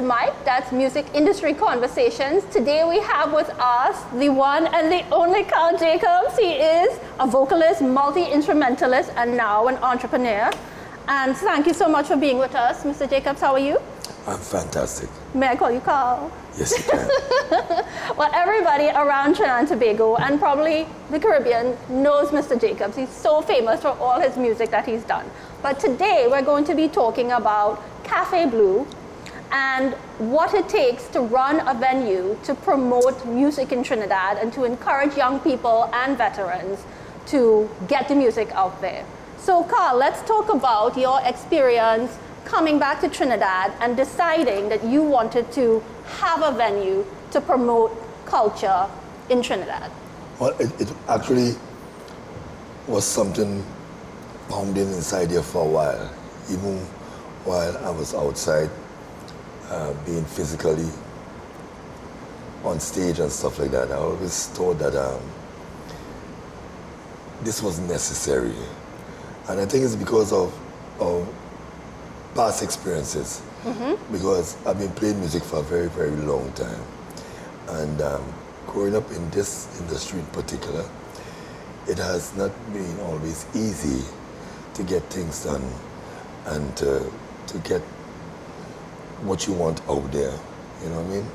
Mike. That's Music Industry Conversations. Today we have with us the one and the only Carl Jacobs. He is a vocalist, multi-instrumentalist, and now an entrepreneur. And thank you so much for being with us. Mr. Jacobs, how are you? I'm fantastic. May I call you Carl? Yes, you can. Well, everybody around Trinidad and Tobago and probably the Caribbean knows Mr. Jacobs. He's so famous for all his music that he's done. But today we're going to be talking about Kafe Blue and what it takes to run a venue to promote music in Trinidad and to encourage young people and veterans to get the music out there. So Carl, let's talk about your experience coming back to Trinidad and deciding that you wanted to have a venue to promote culture in Trinidad. Well, it actually was something pounding inside here for a while, even while I was outside being physically on stage and stuff like that. I always thought that this was necessary. And I think it's because of past experiences. Mm-hmm. Because I've been playing music for a very, very long time. And growing up in this industry in particular, it has not been always easy to get things done and to get what you want out there, you know what I mean?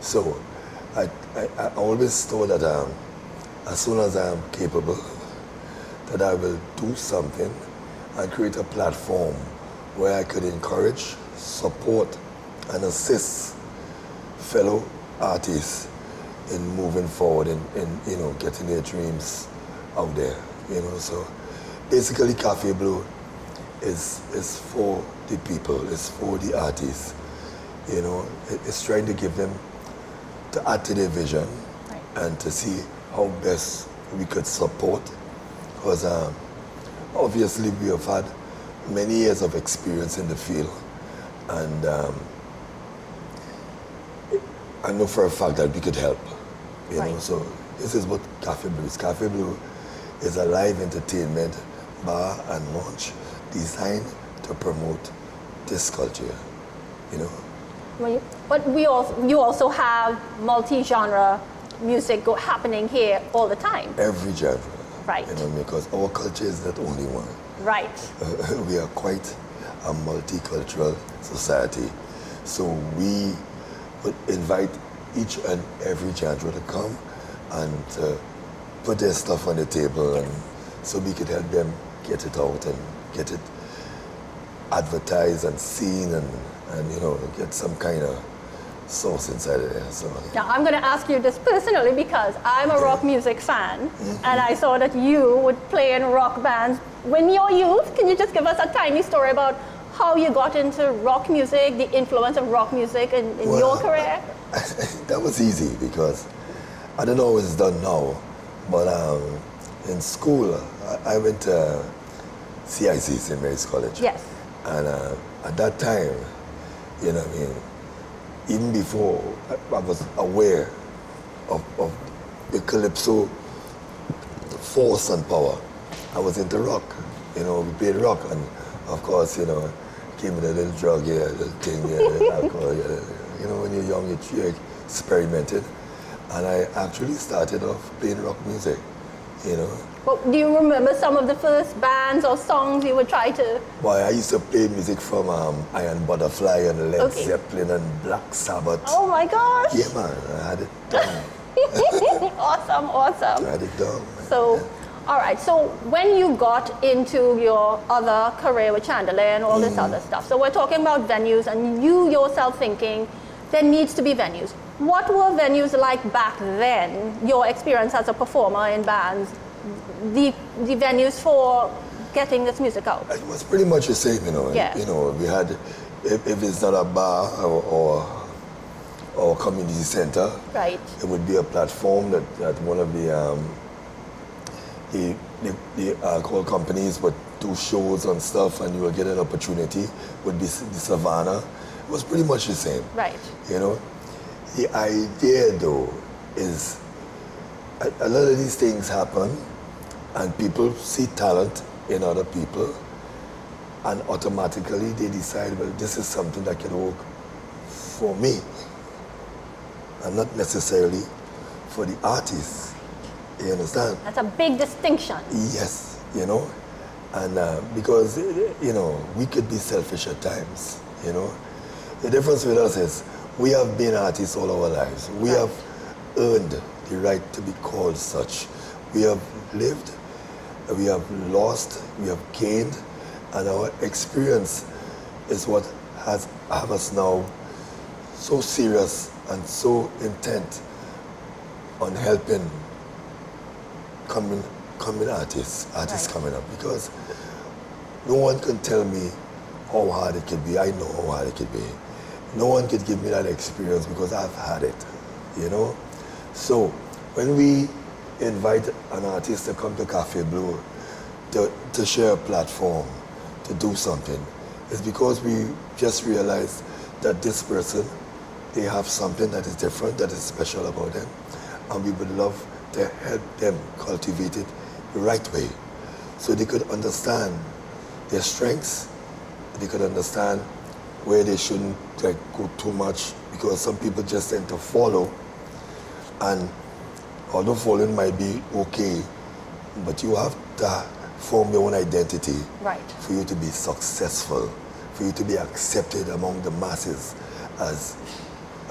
So I always thought that as soon as I am capable, that I will do something and create a platform where I could encourage, support, and assist fellow artists in moving forward and you know, getting their dreams out there, you know. So basically Kafe Blue is for the people, it's for the artists, you know. It's trying to give them, to add to their vision, right, and to see how best we could support, because obviously we have had many years of experience in the field, and I know for a fact that we could help, you know. So this is what Kafe Blue is. Kafe Blue is a live entertainment bar and launch designed to promote this culture, you know. But you also have multi-genre music happening here all the time. Every genre. Right. You know, because our culture is not only one. Right. We are quite a multicultural society. So we would invite each and every genre to come and put their stuff on the table, and so we could help them get it out and get it advertised and seen and you know, get some kind of source inside of there. So now I'm going to ask you this personally because I'm a rock music fan, mm-hmm, and I saw that you would play in rock bands when you were youth. Can you just give us a tiny story about how you got into rock music, the influence of rock music in your career? That was easy because I don't know if it's done now, but in school I went to CIC, St. Mary's College. Yes. And at that time, you know what I mean, even before I was aware of the calypso force and power, I was into rock. You know, we played rock, and of course, you know, came with a little drug here, a little thing here, a little alcohol here. You know, when you're young, you experimented, and I actually started off playing rock music, you know. But do you remember some of the first bands or songs you would try to? Boy, I used to play music from Iron Butterfly and Led Zeppelin and Black Sabbath. Oh my gosh! Yeah, man, I had it done. Awesome. I had it done. So, all right. So when you got into your other career with Chandelier and all this other stuff, so we're talking about venues, and you yourself thinking there needs to be venues. What were venues like back then? Your experience as a performer in bands. The venues for getting this music out? It was pretty much the same, you know. Yeah. You know, we had, if it's not a bar or community center, right, it would be a platform that one of the alcohol companies would do shows and stuff, and you would get an opportunity. Would be the Savannah. It was pretty much the same. Right. You know, the idea though is a lot of these things happen, and people see talent in other people, and automatically they decide, well, this is something that can work for me and not necessarily for the artist. You understand? That's a big distinction. Yes, you know, and because, you know, we could be selfish at times, you know. The difference with us is we have been artists all our lives. We have earned the right to be called such. We have lived, we have lost, we have gained, and our experience is what have us now so serious and so intent on helping coming artists coming up, because no one can tell me how hard it could be. I know how hard it could be. No one could give me that experience because I've had it, you know? So when we invite an artist to come to Kafe Blue to share a platform, to do something, it's because we just realized that this person, they have something that is different, that is special about them, and we would love to help them cultivate it the right way, so they could understand their strengths, they could understand where they shouldn't go too much, because some people just tend to follow, and although following might be okay, but you have to form your own identity for you to be successful, for you to be accepted among the masses as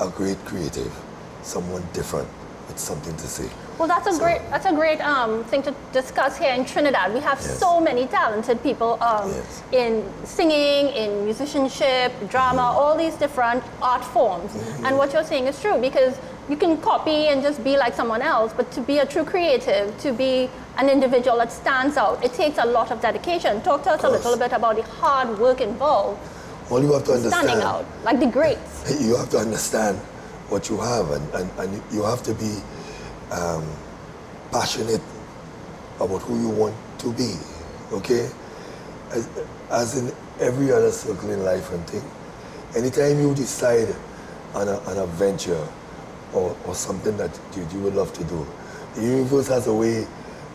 a great creative, someone different with something to say. Well, that's a great thing to discuss here in Trinidad. We have so many talented people in singing, in musicianship, drama, all these different art forms. And what you're saying is true, because you can copy and just be like someone else, but to be a true creative, to be an individual that stands out, it takes a lot of dedication. Talk to us a little bit about the hard work involved. Well, you have to understand. Standing out, like the greats. You have to understand what you have, and you have to be passionate about who you want to be, okay? As in every other circle in life and thing, anytime you decide on a venture or something that you would love to do, the universe has a way,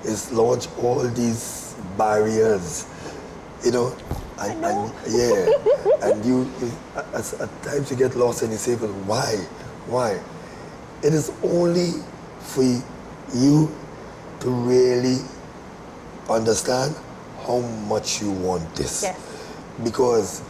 is launch all these barriers, you know, and and you at times you get lost and you say, but why? It is only for you to really understand how much you want this. Yes. Because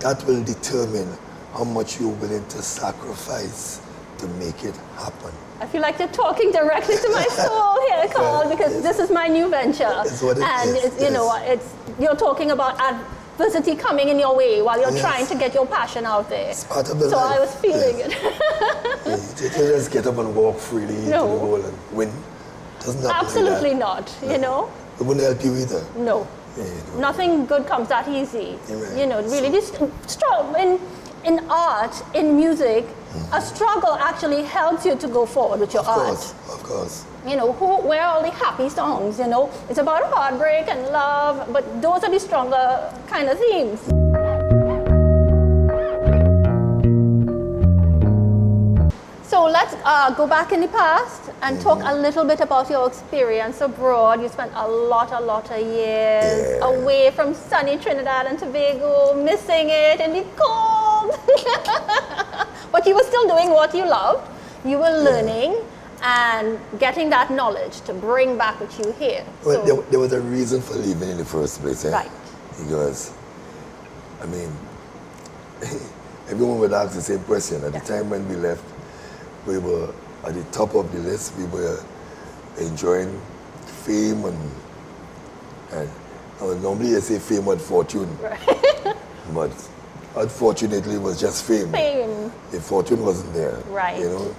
that will determine how much you're willing to sacrifice to make it happen. I feel like you're talking directly to my soul here, Carl, because this is my new venture. It's what it's you're talking about adversity coming in your way while you're trying to get your passion out there. It's part of the life. So I was feeling it. You can just get up and walk freely to the goal and win. Doesn't happen. Absolutely like not, you know? It wouldn't help you either. No. Nothing good comes that easy. You know, really, this struggle in art, in music, a struggle actually helps you to go forward with your art. Of course. You know, where are all the happy songs, you know? It's about heartbreak and love, but those are the stronger kind of themes. So let's go back in the past and talk a little bit about your experience abroad. You spent a lot of years away from sunny Trinidad and Tobago, missing it in the cold. But you were still doing what you loved. You were learning and getting that knowledge to bring back with you here. Well, there was a reason for leaving in the first place. Right. Because, I mean, everyone would ask the same question. At the time when we left, we were at the top of the list. We were enjoying fame and normally they say fame and fortune. Right. But unfortunately it was just fame. The fortune wasn't there. Right. You know?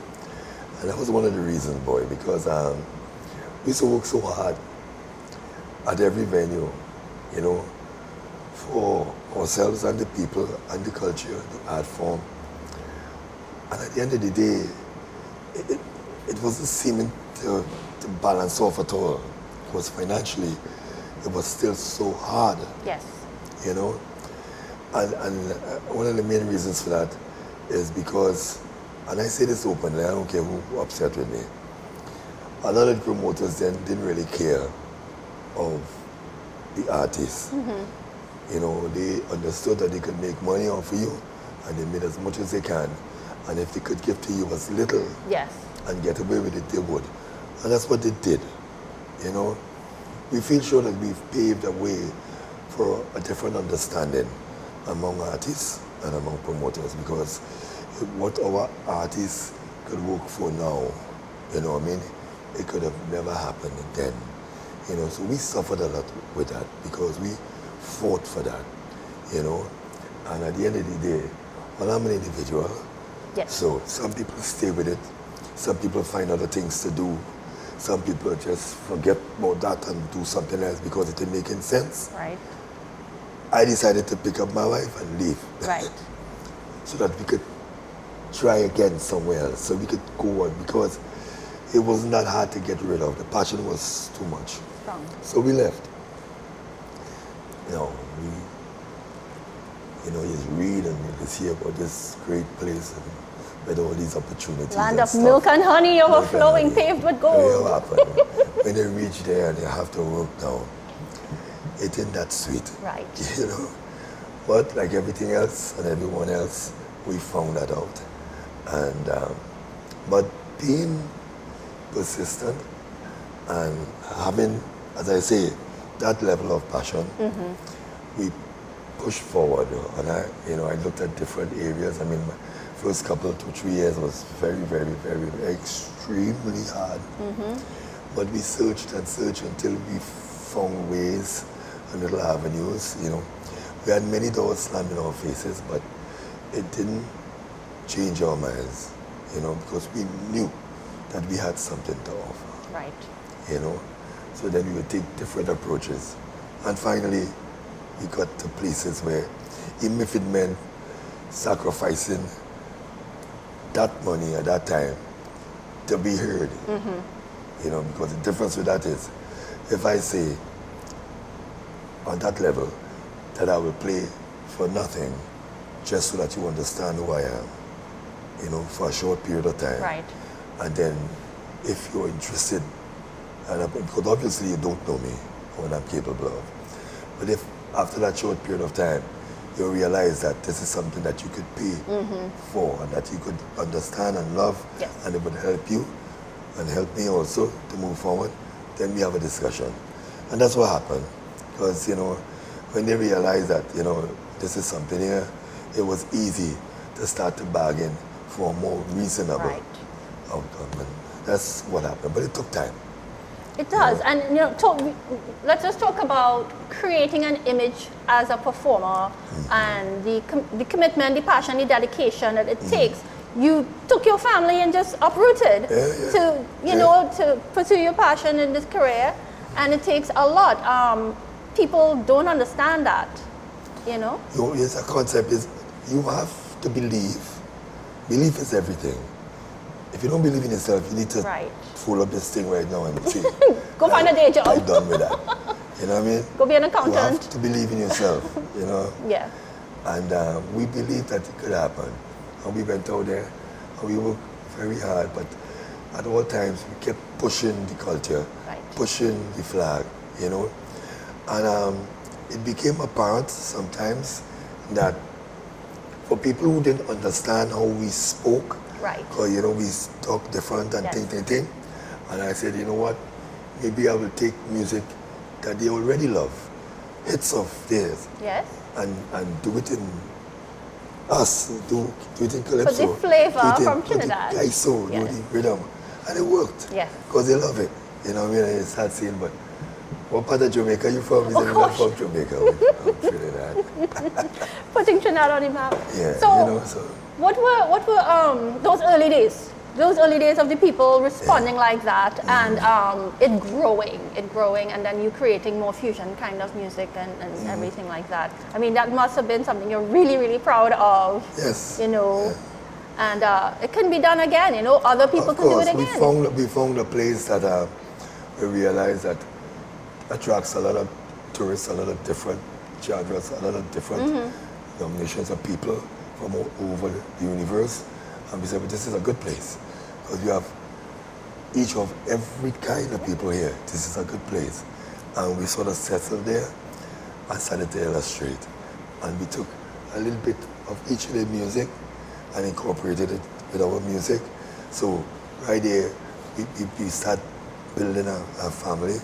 And that was one of the reasons, boy, because we used to work so hard at every venue, you know, for ourselves and the people and the culture, the art form. And at the end of the day, it wasn't seeming to balance off at all, because financially it was still so hard. Yes. You know? And one of the main reasons for that is because, and I say this openly, I don't care who upset with me, a lot of the promoters then didn't really care of the artists. You know, they understood that they could make money off of you, and they made as much as they can, And if they could give to you as little Yes. and get away with it, they would. And that's what they did. You know, we feel sure that we've paved a way for a different understanding among artists and among promoters, because what our artists could work for now, you know what I mean, it could have never happened then. You know, so we suffered a lot with that because we fought for that, you know. And at the end of the day, well, I'm an individual. Yes. So some people stay with it. Some people find other things to do. Some people just forget about that and do something else because it ain't making sense. Right. I decided to pick up my wife and leave. Right. So that we could try again somewhere else, so we could go on, because it wasn't that hard to get rid of. The passion was too much. Strong. So we left. You know, you just read and you just hear about this great place and with all these opportunities. Land and of stuff. milk and honey Milk and overflowing, honey. paved with You gold. know what happened? When they reach there and they have to work down, it ain't that sweet. Right. You know? But like everything else and everyone else, we found that out. And but being persistent and having, as I say, that level of passion, we pushed forward. And I looked at different areas. I mean, my first couple, 2-3 years was very, very, very, extremely hard. But we searched and searched until we found ways and little avenues, you know. We had many doors slammed in our faces, but it didn't change our minds, you know, because we knew that we had something to offer. Right. You know, so then we would take different approaches. And finally, we got to places where, even if it meant sacrificing that money at that time to be heard, you know, because the difference with that is, if I say on that level that I will play for nothing just so that you understand who I am, you know, for a short period of time. Right. And then if you're interested, because obviously you don't know me, what I'm capable of. But if after that short period of time, you realize that this is something that you could pay for and that you could understand and love, Yes. and it would help you and help me also to move forward, then we have a discussion. And that's what happened. Because, you know, when they realized that, you know, this is something here, it was easy to start to bargain for a more reasonable Right. outcome. And that's what happened. But it took time. It does. And, you know, let's just talk about creating an image as a performer and the commitment, the passion, the dedication that it takes. You took your family and just uprooted to, you know, to pursue your passion in this career. And it takes a lot. People don't understand that, you know? Yes, a concept is you have to believe. Belief is everything. If you don't believe in yourself, you need to fold up this thing right now and say, go find a day job. I'm done with that. You know what I mean? Go be an You accountant. have to believe in yourself, you know? Yeah. And we believed that it could happen. And we went out there and we worked very hard, but at all times we kept pushing the culture, pushing the flag, you know? And it became apparent sometimes that for people who didn't understand how we spoke, because, you know, we talk different and ting. And I said, you know what, maybe I will take music that they already love, hits of theirs, and do it in us, do it in Calypso. Put the flavor from Trinidad. Do the rhythm. And it worked, because they love it. You know what I mean? And it's hard saying, but what part of Jamaica you from? He said, I'm from Jamaica. I'm Trinidad. Putting Trinidad on the map. Yeah, so, you know, so. What were those early days? Those early days of the people responding like that, and it growing, and then you creating more fusion kind of music and everything like that. I mean, that must have been something you're really, really proud of. Yes. You know, and it can be done again. You know, other people can do it again. We found a place that we realized that attracts a lot of tourists, a lot of different genres, a lot of different denominations of people from all over the universe. And we said, but this is a good place, because you have each of every kind of people here. This is a good place. And we sort of settled there and started to illustrate. And we took a little bit of each of the music and incorporated it with our music. So right there, we start building a family,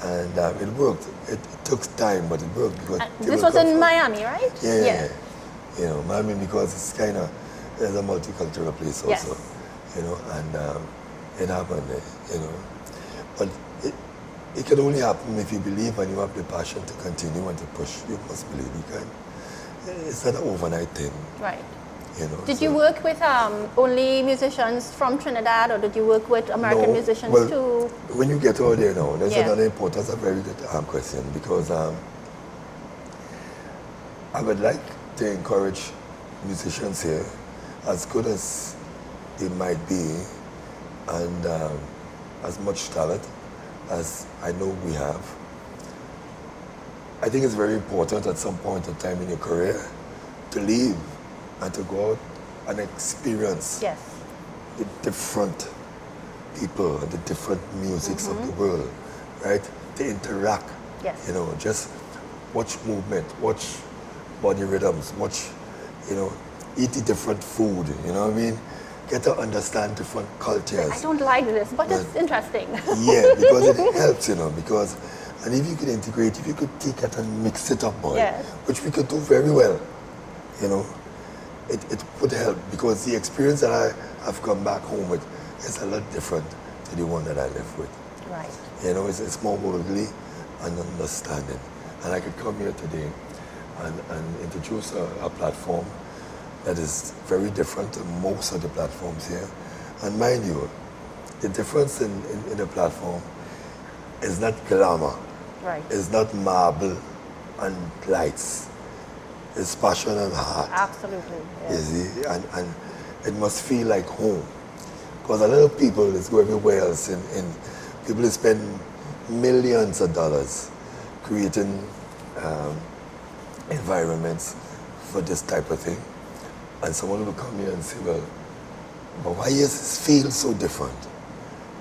and it worked. It took time, but it worked because This was in Miami, right? Yeah. You know, Miami, because it's kind of, it's a multicultural place also. Yes. You know, and it happened, you know. But it can only happen if you believe and you have the passion to continue and to push. You must believe you can. It's not an overnight thing. Right. You know, Did you work with only musicians from Trinidad, or did you work with American musicians too? When you get out there now, that's Yeah. another important, that's a very good question, because I would like to encourage musicians here, as good as they might be, and as much talent as I know we have. I think it's very important at some point in time in your career to leave and to go out and experience Yes. the different people and the different musics of the world, right? To interact, Yes. you know, just watch movement, watch body rhythms, watch, you know, eat the different food, you know what I mean? Get to understand different cultures. I don't like this, but it's interesting. Yeah, because it helps, you know, because, and if you could integrate, if you could take it and mix it up, boy, Yes. which we could do very well, you know, it would help, because the experience that I have come back home with is a lot different to the one that I live with. Right. You know, it's more worldly and understanding. And I could come here today and introduce a platform that is very different to most of the platforms here. And mind you, the difference in the platform is not glamour. Right. It's not marble and lights. It's passion and heart. Absolutely. You Yes. see, and it must feel like home. Because a lot of people is go everywhere else, and people spend millions of dollars creating environments for this type of thing. And someone will come here and say, well, but why does this feel so different?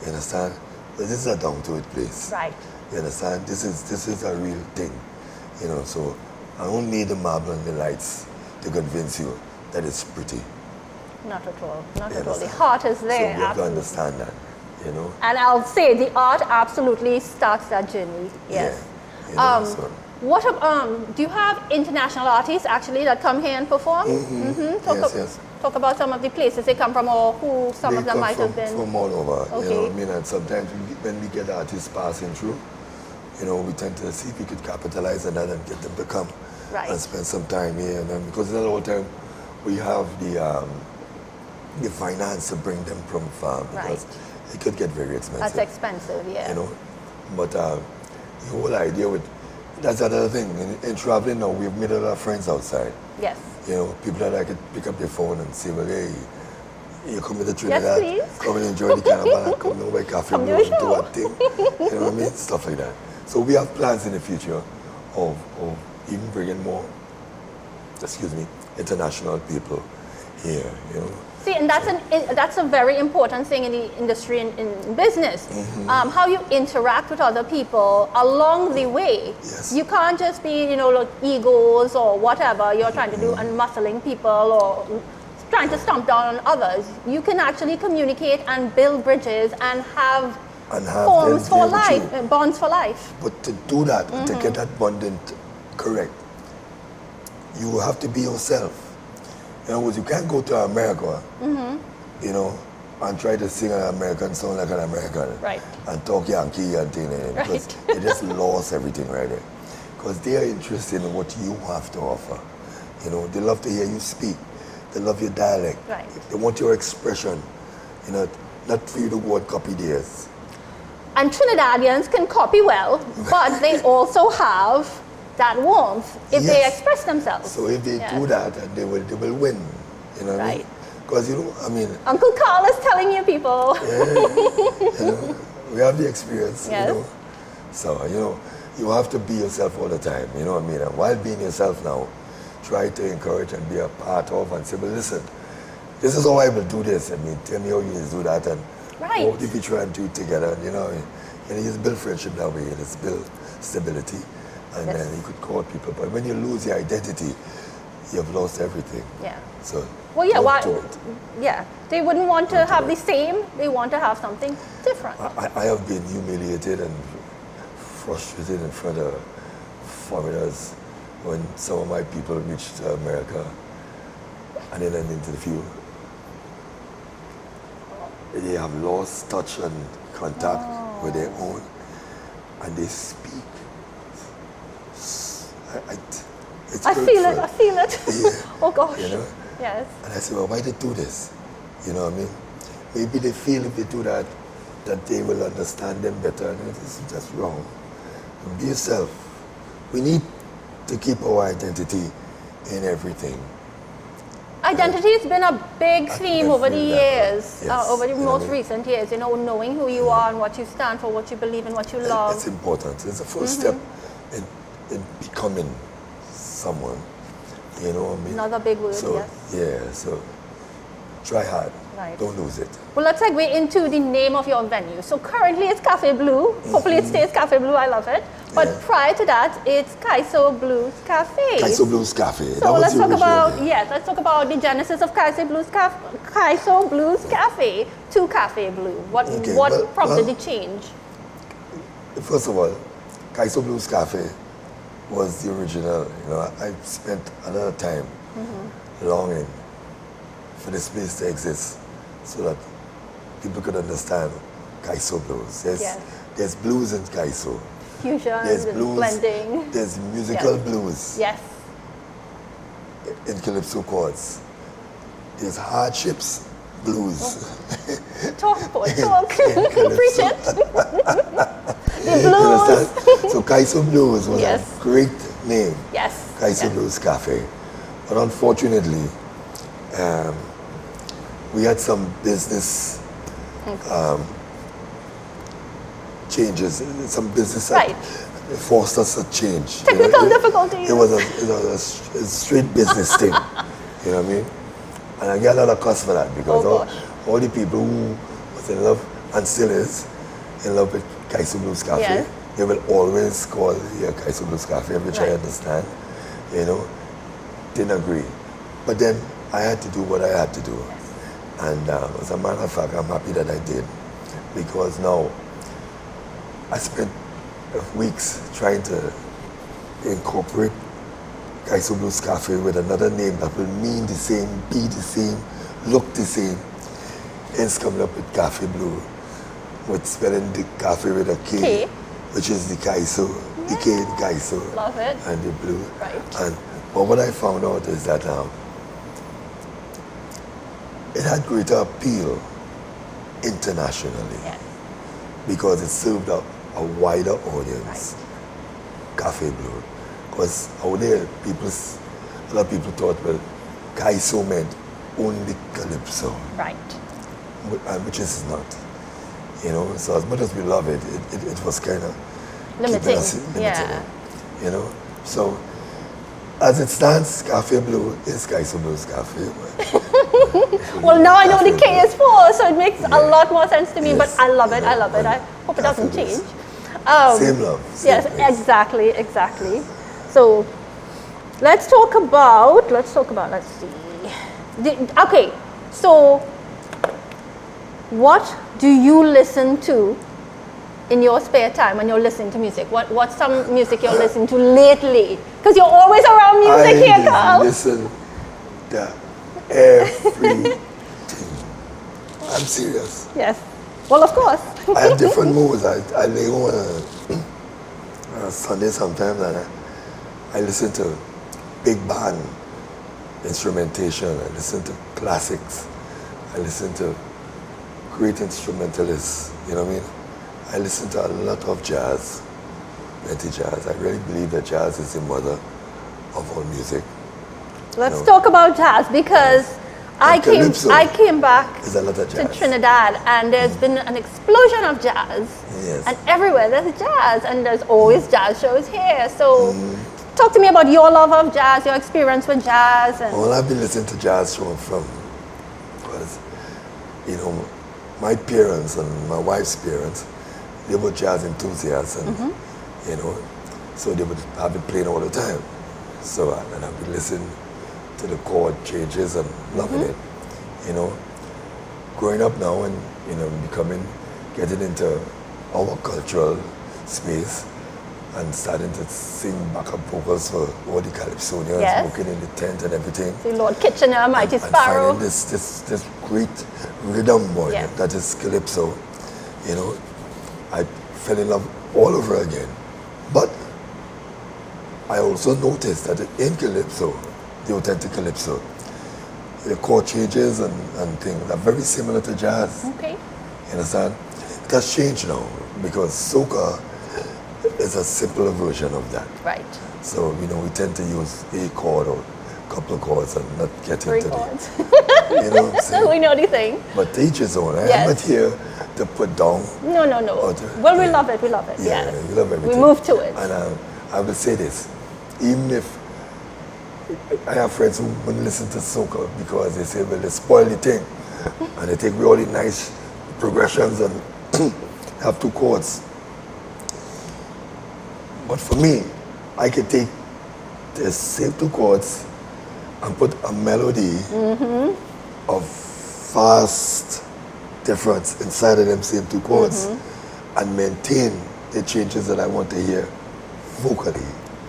You understand? But this is a down-to-earth place. Right. You understand? This is a real thing. You know, so I don't need the marble and the lights to convince you that it's pretty. Not at all. Not You at all. The understand? heart is So there. you have to Absolutely. understand that, you know? And I'll say the art absolutely starts that journey. Yes. Yeah. You know, so. What do you have international artists actually that come here and perform? Yes. Talk about some of the places they come from, or who some of them might come have been. from all over. You Okay. know what I mean? And sometimes when we get artists passing through, you know, we tend to see if we could capitalize on that and get them to come Right. and spend some time here. And then, because not all the time we have the finance to bring them from far, because Right. it could get very expensive. That's expensive, yeah. You know, but the whole idea with, that's another thing. In traveling now, we've made a lot of friends outside. Yes. You know, people that I could pick up their phone and say, well, hey, you come to Trinidad, please. come and enjoy the carnival, and come down by Kafe Come Blue do a and do show. a thing. You know what I mean? Stuff like that. So we have plans in the future of even bringing more, international people here, you know. See, and that's a very important thing in the industry and in business. How you interact with other people along the way. Yes. You can't just be, like egos or whatever you're trying to do and muscling people or trying to stomp down on others. You can actually communicate and build bridges and have forms for life, bonds for life. But to do that, to get that bonding correct, you have to be yourself. In other words, you can't go to America, you know, and try to sing an American song like an American. Right. And talk Yankee and things like that. Because they just lost everything right there. Because they are interested in what you have to offer. You know, they love to hear you speak. They love your dialect. Right. They want your expression. You know, not for you to go and copy theirs. And Trinidadians can copy well, but they also have that warmth if they Yes. express themselves. So if they do that, they will win. You know what I mean? Right. Because, you know, I mean, Uncle Carl is telling you, people. you know, we have the experience, Yes. you know. So, you know, you have to be yourself all the time, you know what I mean? And while being yourself now, try to encourage and be a part of and say, well, listen, this is how I will do this. I mean, tell me how you do that. And Right. what if we try and do it together? You know, you just build friendship that way. Just build stability. And Yes. then you could call people. But when you lose your identity, you've lost everything. Yeah. So Well, yeah, Don't do it. yeah. They wouldn't want to have the same. They want to have something different. I have been humiliated and frustrated in front of foreigners when some of my people reached America and in an interview, they have lost touch and contact with their own, and they speak. It's I feel it. hurtful. I feel it. Yeah. Oh gosh. You know? Yes. And I said, well, why they do this? You know what I mean? Maybe they feel if they do that, that they will understand them better, and it's just wrong. Be yourself. We need to keep our identity in everything. Identity has been a big theme over the years, Yes. over the You know most what I mean? recent years. You know, knowing who you are and what you stand for, what you believe in, what you love. It's important. It's the first step in becoming someone. You know what I mean? Another big word, So, yes. yeah, so try hard. Right. Don't lose it. Well, let's segue into the name of your venue. So currently it's Kafe Blue. Hopefully it stays Kafe Blue. I love it. But Yeah. prior to that, it's Kafe Blues Cafe. Kafe Blues Cafe. That So was let's the talk original about name. let's talk about the genesis of Kafe Blues Cafe to Kafe Blue. What Okay, prompted well, the change? First of all, Kafe Blues Cafe was the original. You know, I spent a lot of time longing for this place to exist so that people could understand Kaiso blues. Yes. There's blues in Kaiso. Fusion, There's and blues. blending. There's musical Yes. blues Yes. in calypso chords. There's hardships blues. Talk, boy, talk. in calypso. Preach it. The You blues. understand? So Kaiso Blues was Yes. a great name. Yes. Kaiso yes. Blues Cafe. But unfortunately, we had some business changes, some business that Right. forced us to change. Technical it difficulties. was a straight business thing. You know what I mean? And I get a lot of cuss for that because Oh, gosh. all the people who was in love and still is in love with Kaiso Blues Cafe, Yes. they will always call here Kaiso Blues Cafe, which I Right. understand. You know, didn't agree. But then I had to do what I had to do. And as a matter of fact, I'm happy that I did. Because now I spent weeks trying to incorporate Kaiso Blues Cafe with another name that will mean the same, be the same, look the same. Hence coming up with Kafe Blue, with spelling the cafe with a K, which is the Kaiso, the K in Kaiso. Love it. And the blue. Right. But what I found out is that it had greater appeal internationally Yes. because it served a wider audience. Kafe Blue. Because out there, a lot of people thought, well, Kaiso meant only calypso, Right. which is not. You know, so as much as we love it, it was kind of Limiting. limited. Yeah. You know, so as it stands, Kafe Blue is Kaiso Blues Cafe. Well, now I know the Kafe K Blue. is for, so it makes a lot more sense to me. Yes. But I love it. Yeah. I love it. I hope it Kafe doesn't Blues. change. Same love. Same Yes, place. exactly. So let's talk about. Let's see. Okay, so what do you listen to in your spare time when you're listening to music? What's some music you're listening to lately? Because you're always around music here, Carl. Listen to everything. I'm serious. Yes. Well, of course. I have different moods. I lay on a Sunday sometimes and I listen to big band instrumentation. I listen to classics. I listen to great instrumentalists. You know what I mean? I listen to a lot of jazz, anti-jazz. I really believe that jazz is the mother of all music. Let's talk about jazz because I calypso came back There's a lot of to jazz. Trinidad and there's been an explosion of jazz. Yes. And everywhere there's jazz and there's always jazz shows here. So talk to me about your love of jazz, your experience with jazz. And Well, I've been listening to jazz from, because, you know, my parents and my wife's parents, they were jazz enthusiasts and, you know, so they would have it playing all the time. So, and I've been listening to the chord changes and loving it. You know, growing up now and getting into our cultural space and starting to sing backup vocals for all the Calypsonians, Yes. working in the tent and everything. See Lord Kitchener, Mighty And Sparrow. finding this great rhythm boy Yes. that is Calypso, you know, I fell in love all over again. But I also noticed that in Calypso, the authentic Calypso, the chord changes and things are very similar to jazz. Okay. You understand? It has changed now because soca is a simpler version of that. Right. So, we tend to use a chord or a couple of chords and not get 3 into chords. the, you know what I'm saying? We know the thing. But to each his own. I'm Yes. not here to put down. No. Or Well, we yeah. love it. We love it. Yeah, Yes. we love everything. We move to it. And I will say this, even if I have friends who wouldn't listen to soca because they say, well, they spoil the thing. And they take really nice progressions and have 2 chords. But for me, I could take the same 2 chords and put a melody of vast difference inside of them same 2 chords and maintain the changes that I want to hear vocally.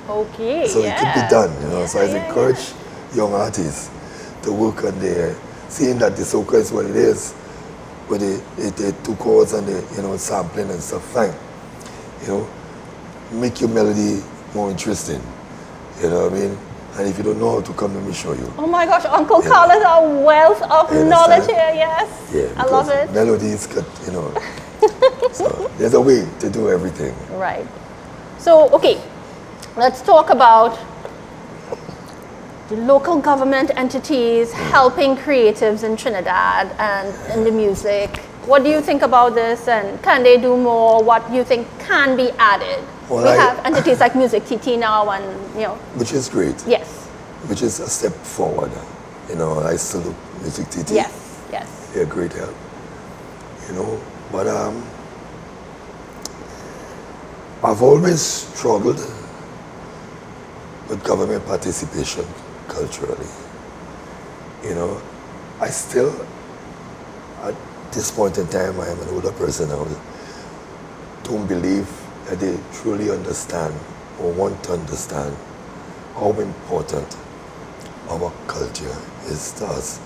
Okay. So it could be done, So I Yeah, encourage young artists to work on their, seeing that the soca is what it is, with the 2 chords and the, sampling and stuff, fine. Make your melody more interesting. You know what I mean? And if you don't know how to, come let me show you. Oh my gosh, Uncle Carl is a wealth of You knowledge understand? here, yes. Yeah, I love it. melodies could, So there's a way to do everything. Right. So, okay, let's talk about the local government entities helping creatives in Trinidad and in the music. What do you think about this, and can they do more? What do you think can be added? Well, We have entities like Music TT now, and Which is great. yes, Which is a step forward. I salute Music TT. yes. They're great help. But I've always struggled with government participation culturally. I still, at this point in time, I am an older person now, don't believe that they truly understand or want to understand how important our culture is to us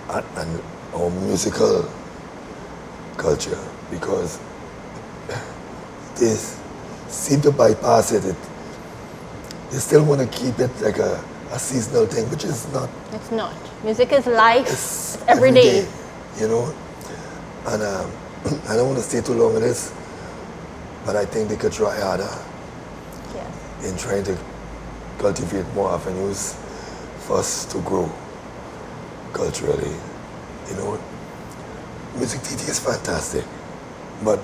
and our musical culture, because they seem to bypass it. They still want to keep it like a seasonal thing, which is not. It's not. Music is life. It's every day. And I don't want to stay too long on this, but I think they could try harder Yes. in trying to cultivate more avenues for us to grow culturally. Music TT is fantastic, but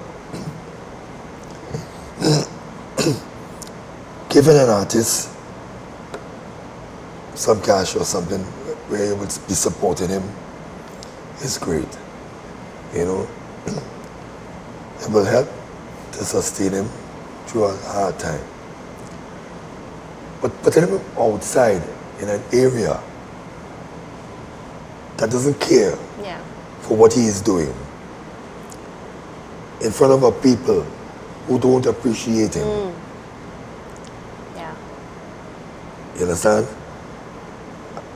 giving an artist some cash or something where you would be supporting him is great. It will help to sustain him through a hard time. But putting him outside in an area that doesn't care Yeah. for what he is doing, in front of a people who don't appreciate him. Yeah. You understand?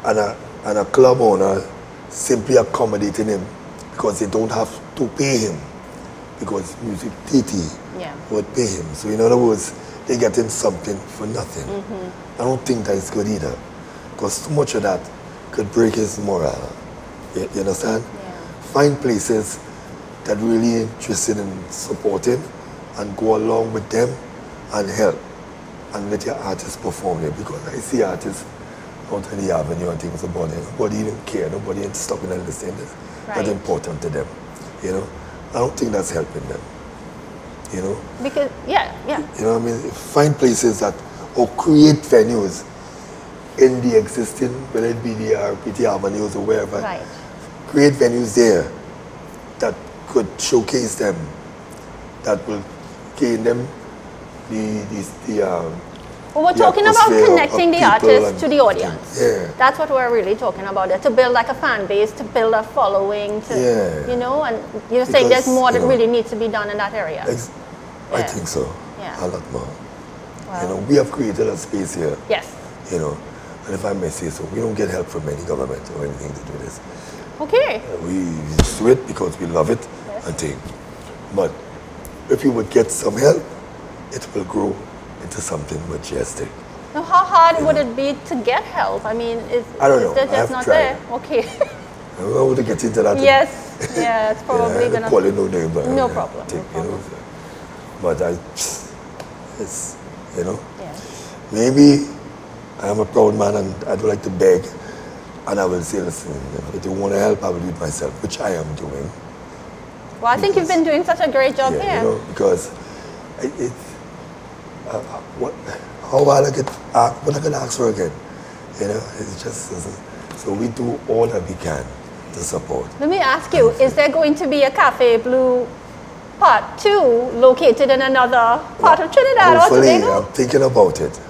And a club owner simply accommodating him because they don't have to pay him, because Music TT Yeah. would pay him. So in other words, they're getting something for nothing. I don't think that is good either, because too much of that could break his morale. You understand? Yeah. Find places that really interested in supporting and go along with them and help and let your artists perform there, because I see artists out in the avenue and things about it. Nobody even care. Nobody ain't stopping and listening. It's not Right. important to them. I don't think that's helping them. Because, yeah. You know what I mean? Find places that, or create venues in the existing, whether it be the RPT avenues or wherever. Right. Create venues there that could showcase them, that will gain them the Well, we're the talking about atmosphere of connecting the people artist and to the audience. Yeah. That's what we're really talking about. To build like a fan base, to build a following, to, Yeah. you know, and you're saying there's Because, more that you know, really needs to be done in that area. I Yeah. think so. Yeah. A lot more. Wow. You know, we have created a space here. Yes. You know, and if I may say so, we don't get help from any government or anything to do this. Okay. We just do it because we love it Yes. and think. But if you would get some help, it will grow into something majestic. Now, how hard would it be to get help? I mean, I don't is know. that I just have not tried. there? Okay. I don't know how to get into that. Yes. Yeah, it's probably yeah, gonna. call it no name, but No problem. Think, No you know, problem. but it's, you know, Yeah. maybe I am a proud man and I do like to beg, and I will say, listen, if you want to help, I will do it myself, which I am doing. Well, I think you've been doing such a great job Yeah, here. you know, because what, how will I get, what I can ask for again? You know, it's just, so we do all that we can to support. Let me ask you, is there going to be a Kafe Blue Part 2 located in another part of Trinidad or Hopefully, Tobago? I'm thinking about it.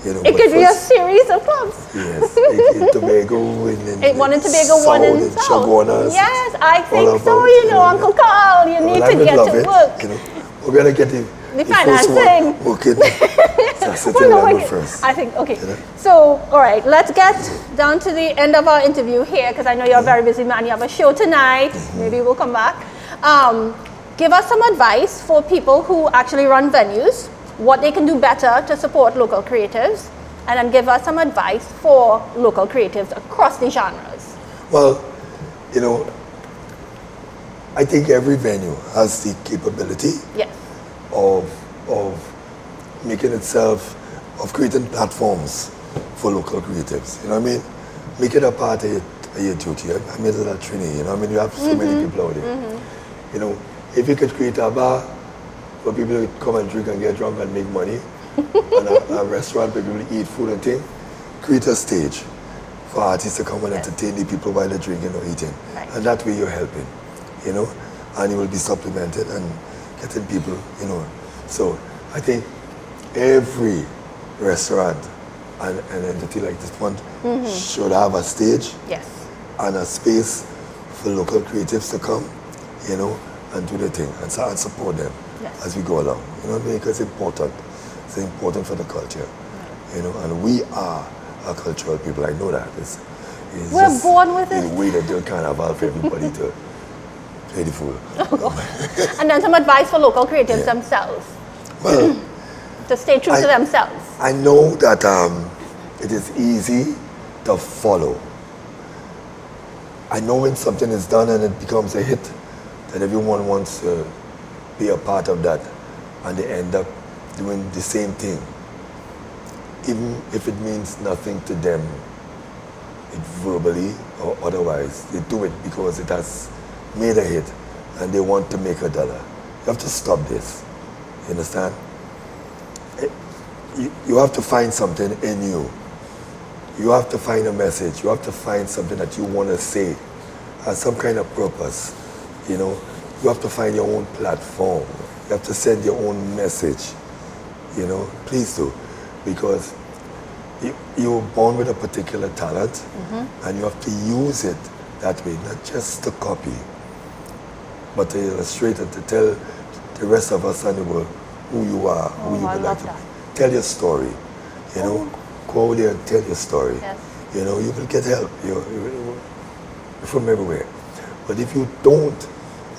You know, It but could be a first- series of clubs. Yes, in Tobago, in One in Tobago, one in South, South. Chaguanas, Yes, I think all so. about, You know, Uncle Carl, you need I to would get love to it, work. You know, we're gonna get the first financing. one working. So I sit Well, no, level wait, first. I think, okay. You know? So, all right, let's get down to the end of our interview here because I know you're a very busy man. You have a show tonight. Maybe we'll come back. Give us some advice for people who actually run venues, what they can do better to support local creatives, and then give us some advice for local creatives across the genres. Well, you know, I think every venue has the capability Yes. of making itself, of creating platforms for local creatives. You know what I mean? Make it a part of your duty. I made it at Trini, you know what I mean? You have so many people out there. You know, if you could create a bar where people would come and drink and get drunk and make money, and a restaurant where people eat food and things, create a stage for artists to come and entertain the people while they're drinking or eating. Right. And that way you're helping, you know? And you will be supplemented and getting people, you know. So I think every restaurant and entity like this one should have a stage Yes. and a space for local creatives to come, you know, and do their thing and support them Yes. as we go along. You know what I mean? Because it's important. It's important for the culture, you know, and we are a cultural people. I know that. It's We're just born with it. the way that they're carnival for everybody to play the fool. And then some advice for local creatives Yeah. themselves Well, to stay true to themselves. I know that it is easy to follow. I know when something is done and it becomes a hit, that everyone wants to be a part of that, and they end up doing the same thing. Even if it means nothing to them, verbally or otherwise, they do it because it has made a hit and they want to make $1. You have to stop this. You understand? You have to find something in you. You have to find a message. You have to find something that you want to say, has some kind of purpose. You know, you have to find your own platform. You have to send your own message. You know, please do, because you were born with a particular talent, and you have to use it that way, not just to copy, but to illustrate it, to tell the rest of us and the world who you are, who you I would love like to that. be. Tell your story, you know. Go out there and tell your story. Yes. You know, you will get help you're from everywhere. But if you don't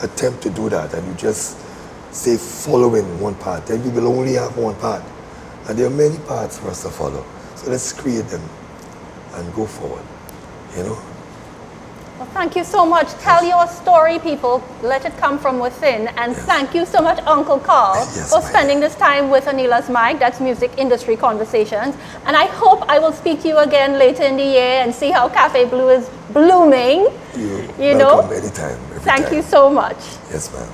attempt to do that and you just stay following one path, then we will only have one path. And there are many paths for us to follow. So let's create them and go forward, you know. Well, thank you so much. Tell your story, people. Let it come from within. And thank you so much, Uncle Carl, Yes, for ma'am. spending this time with Aneela's Mic. That's Music Industry Conversations. And I hope I will speak to you again later in the year and see how Kafe Blue is blooming. You're You know? welcome anytime, every Thank time. you so much. Yes, ma'am.